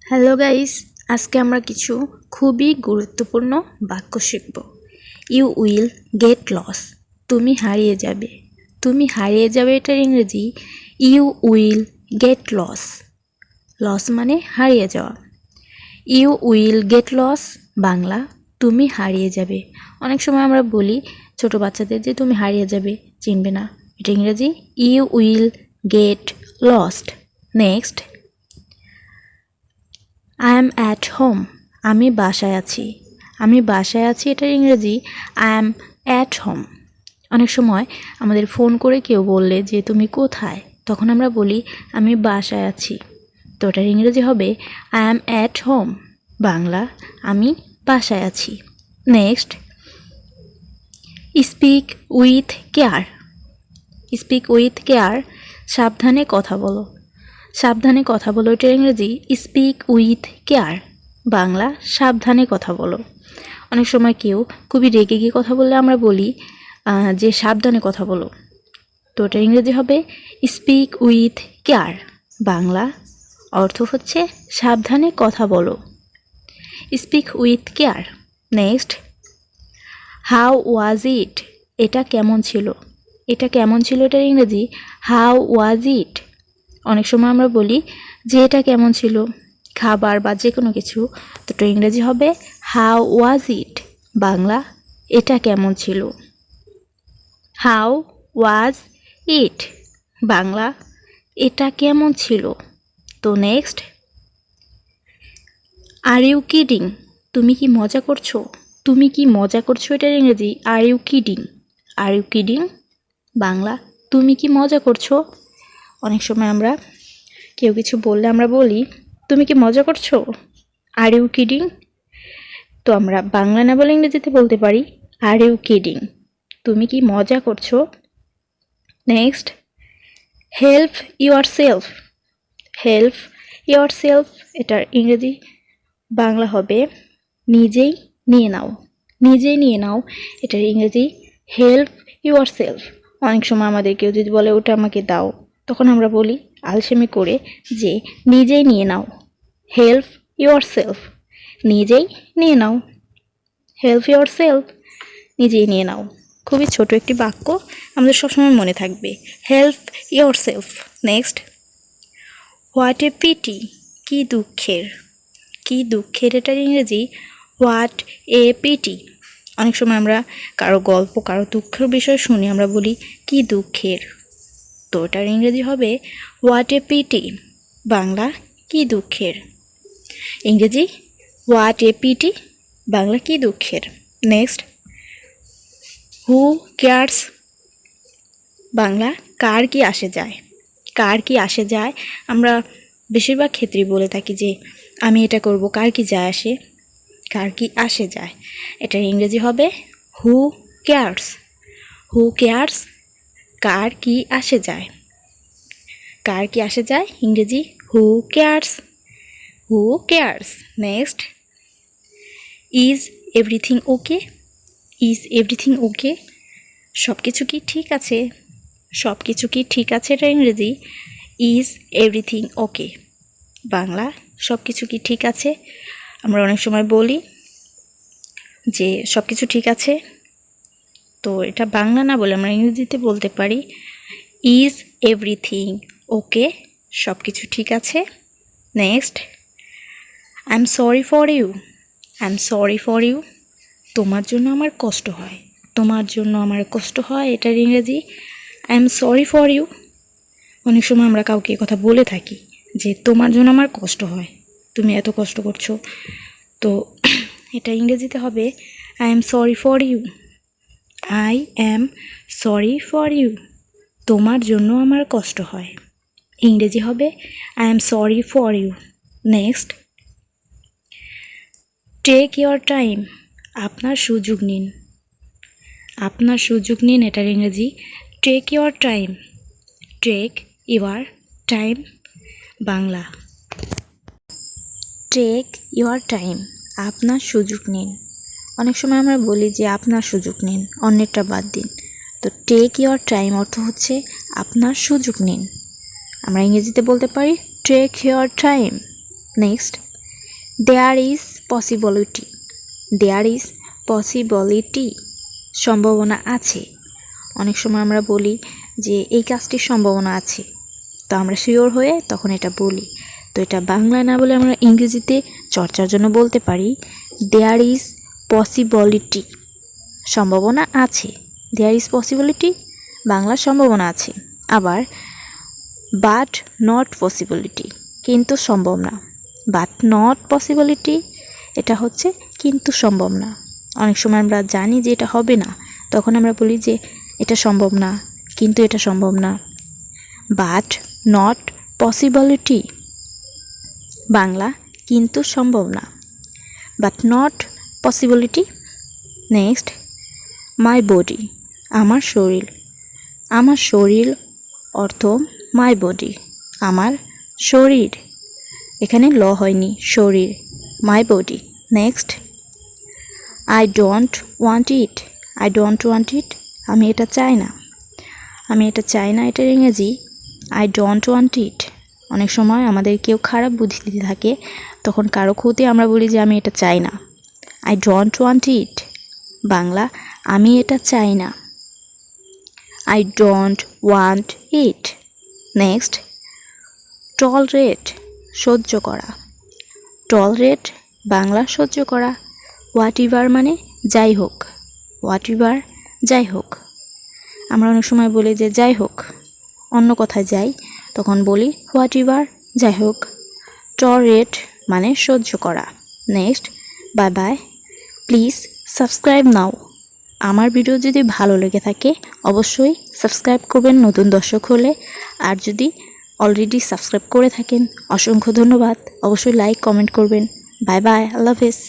Hello guys, আজকে আমরা কিছু খুবই গুরুত্বপূর্ণ বাক্য শিখব। You will get loss. তুমি হারিয়ে যাবে। তুমি হারিয়ে যাবে, এটার ইংরেজি you will get loss. Loss মানে হারিয়ে যাওয়া। You will get loss Bangla তুমি হারিয়ে যাবে। অনেক সময় আমরা বলি ছোট বাচ্চাদের যে তুমি হারিয়ে যাবে, চিনবে না। এটা ইংরেজি you will get lost. Next, I am at home. আমি বাসায় আছি। আমি বাসায় আছি, এটার ইংরেজি আই অ্যাম অ্যাট হোম। অনেক সময় আমাদের ফোন করে কেউ বললে যে তুমি কোথায়, তখন আমরা বলি আমি বাসায় আছি। তো এটার ইংরেজি হবে I am at home Bangla আমি বাসায় আছি। Next, speak with care. Speak with care সাবধানে কথা বলো। সাবধানে কথা বলো, এটার ইংরেজি স্পিক উইথ কেয়ার বাংলা সাবধানে কথা বলো। অনেক সময় কেউ খুবই রেগে গিয়ে কথা বললে আমরা বলি যে সাবধানে কথা বলো। তো এটার ইংরেজি হবে স্পিক উইথ কেয়ার বাংলা অর্থ হচ্ছে সাবধানে কথা বলো। Speak with care. Next, how was it. এটা কেমন ছিল। এটা কেমন ছিল, এটার ইংরেজি হাউ ওয়াজ ইট। অনেক সময় আমরা বলি যে এটা কেমন ছিল, খাবার বা যে কোনো কিছু। তো এটা ইংরেজি হবে হাউ ওয়াজ ইট বাংলা এটা কেমন ছিল। হাউ ওয়াজ ইট বাংলা এটা কেমন ছিল। তো নেক্সট, আর ইউ কিডিং। তুমি কি মজা করছো। তুমি কি মজা করছো, এটার ইংরেজি are you kidding. Are you kidding Bangla তুমি কি মজা করছো। অনেক সময় আমরা কেউ কিছু বললে আমরা বলি তুমি কি মজা করছো, আর ইউ কিডিং। তো আমরা বাংলা না বলে ইংরেজিতে বলতে পারি আর ইউ কিডিং তুমি কি মজা করছো। Next, help your self. Help your self এটার ইংরেজি বাংলা হবে নিজেই নিয়ে নাও। নিজেই নিয়ে নাও, এটার ইংরেজি হেল্প ইউর সেলফ। অনেক সময় আমাদের কেউ যদি বলে ওটা আমাকে দাও, তখন আমরা বলি আলসেমি করে যে নিজেই নিয়ে নাও। হেল্প ইউর সেলফ নিজেই নিয়ে নাও। হেল্প ইউর সেলফ নিজেই নিয়ে নাও। খুবই ছোট একটি বাক্য, আমাদের সবসময় মনে থাকবে help yourself. Next, what a pity. কি দুঃখের। কি দুঃখের, এটার ইংরেজি হোয়াট এ পিটি। অনেক সময় আমরা কারো গল্প কারো দুঃখের বিষয় শুনি আমরা বলি কি দুঃখের। তো এটার ইংরেজি হবে হোয়াট এ পিটি বাংলা কি দুঃখের। ইংরেজি হোয়াট এ পিটি বাংলা কি দুঃখের। নেক্সট, হু কেয়ার্স বাংলা কার কি আসে যায়। কার কি আসে যায় আমরা বেশিরভাগ ক্ষেত্রেই বলে থাকি যে আমি এটা করব, কার কি যায় আসে, কার কি আসে যায়। এটার ইংরেজি হবে হু কেয়ার্স। হু কেয়ার্স কার কি আসে যায়। কার কি আসে যায় ইংরেজি who cares. Who cares. Next, is everything okay. Is everything okay সব কিছু কি ঠিক আছে। সব কিছু কি ঠিক আছে, এটা ইংরেজি ইজ এভরিথিং ওকে বাংলা সব কিছু কি ঠিক আছে। আমরা অনেক সময় বলি যে সব কিছু ঠিক আছে, তো এটা বাংলা না বলে আমরা ইংরেজিতে বলতে পারি ইজ এভরিথিং ওকে সব কিছু ঠিক আছে। Next, I am sorry for you. I am sorry for you তোমার জন্য আমার কষ্ট হয়। তোমার জন্য আমার কষ্ট হয়, এটার ইংরেজি I am sorry for you. অনেক সময় আমরা কাউকে কথা বলে থাকি যে তোমার জন্য আমার কষ্ট হয়, তুমি এত কষ্ট করছো। তো এটা ইংরেজিতে হবে I am sorry for you. I am sorry for you তোমার জন্য আমার কষ্ট হয়। ইংরেজি হবে I am sorry for you. Next, take your time আপনার সুযোগ নিন। আপনার সুযোগ নিন, এটার ইংরেজি take your time. Take your time Bangla take your time আপনার সুযোগ নিন। অনেক সময় আমরা বলি যে আপনার সুযোগ নিন, অন্যেরটা বাদ দিন। তো টেক ইউর টাইম অর্থ হচ্ছে আপনার সুযোগ নিন। আমরা ইংরেজিতে বলতে পারি take your time. Next, there is possibility, there is possibility, সম্ভাবনা আছে। অনেক সময় আমরা বলি যে এই কাজটির সম্ভাবনা আছে, তো আমরা শিওর হয়ে তখন এটা বলি। তো এটা বাংলায় না বলে আমরা ইংরেজিতে চর্চার জন্য বলতে পারি দেয়ার ইজ পসিবিলিটি, সম্ভাবনা আছে। দেয়ার ইজ পসিবিলিটি, বাংলার সম্ভাবনা আছে। আবার বাট নট পসিবিলিটি, কিন্তু সম্ভব না। বাট নট পসিবিলিটি, এটা হচ্ছে কিন্তু সম্ভব না। অনেক সময় আমরা জানি যে এটা হবে না, তখন আমরা বলি যে এটা সম্ভব না, কিন্তু এটা সম্ভব না। বাট নট পসিবিলিটি, বাংলা কিন্তু সম্ভব না। But not possibility. Next, my body, আমার শরীর। আমার শরীর অর্থ মাই বডি, আমার শরীর। এখানে ল হয়নি, শরীর, my body. Next, I don't want it, I don't want ইট, আমি এটা চাই না, আমি এটা চাই না, এটার ইংরেজি আই ডোন্ট ওয়ান্ট ইট। অনেক সময় আমাদের কেউ খারাপ বুদ্ধিতে থাকে, তখন কারো ক্ষতি আমরা বলি যে আমি এটা চাই না, আই ডোন্ট ওয়ান্ট ইট। বাংলা আমি এটা চাই না, I don't want it. Next, tolerate, সহ্য করা। টলারেট, বাংলা সহ্য করা। হোয়াট এভার মানে যাই হোক, হোয়াট এভার যাই হোক। আমরা অনেক সময় বলি যে যাই হোক, অন্য কথায় যাই, তখন বলি হোয়াট এভার, যাই হোক। টলারেট মানে সহ্য করা। Next, bye bye, please subscribe now. আমার ভিডিও যদি ভালো লেগে থাকে অবশ্যই সাবস্ক্রাইব করবেন নতুন দর্শক হলে, আর যদি অলরেডি সাবস্ক্রাইব করে থাকেন অসংখ্য ধন্যবাদ। অবশ্যই লাইক কমেন্ট করবেন। বাই বাই, আল্লাহ হাফেজ।